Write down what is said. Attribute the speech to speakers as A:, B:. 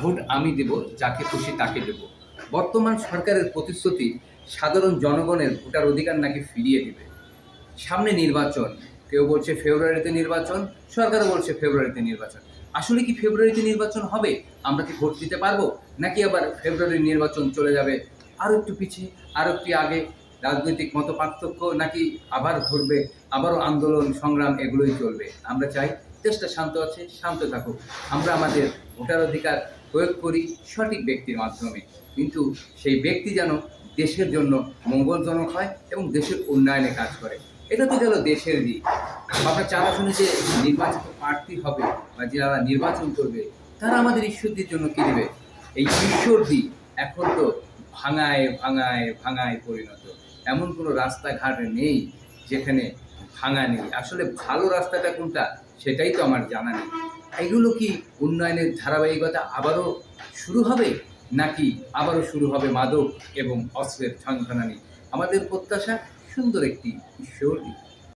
A: Vote আমি দেব, যাকে খুশি তাকে দেব। বর্তমান সরকারের প্রতিশ্রুতি সাধারণ জনগণের ভোটার অধিকার নাকি ফিরিয়ে দেবে। সামনে নির্বাচন, কেউ বলছে ফেব্রুয়ারিতে নির্বাচন, সরকারও বলছে ফেব্রুয়ারিতে নির্বাচন। আসলে কি ফেব্রুয়ারিতে নির্বাচন হবে? আমরা কি ভোট দিতে পারবো? নাকি আবার ফেব্রুয়ারির নির্বাচন চলে যাবে আরও একটু পিছিয়ে, আরও একটু আগে? রাজনৈতিক মতপার্থক্য নাকি আবার ঘটবে, আবারও আন্দোলন সংগ্রাম এগুলোই চলবে? আমরা চাই দেশটা শান্ত আছে, শান্ত থাকুক। আমরা আমাদের ভোটার অধিকার প্রয়োগ করি সঠিক ব্যক্তির মাধ্যমে, কিন্তু সেই ব্যক্তি যেন দেশের জন্য মঙ্গলজনক হয় এবং দেশের উন্নয়নে কাজ করে। এটা তো গেল দেশের দিক। আমরা 4 আসনে যে নির্বাচিত প্রার্থী হবে বা যারা নির্বাচন করবে, তারা আমাদের ঈশ্বরদীর জন্য কী দেবে? এই ঈশ্বরদী এখন তো ভাঙায় ভাঙায় ভাঙায় পরিণত। এমন কোনো রাস্তাঘাট নেই যেখানে ভাঙা নেই। আসলে ভালো রাস্তাটা কোনটা সেটাই তো আমার জানা নেই। এগুলো কি উন্নয়নের ধারাবাহিকতা আবারও শুরু হবে? নাকি আবারও শুরু হবে মাদক এবং অস্ত্রের ঝনঝনানি? আমাদের প্রত্যাশা সুন্দর একটি ঈশ্বরদী।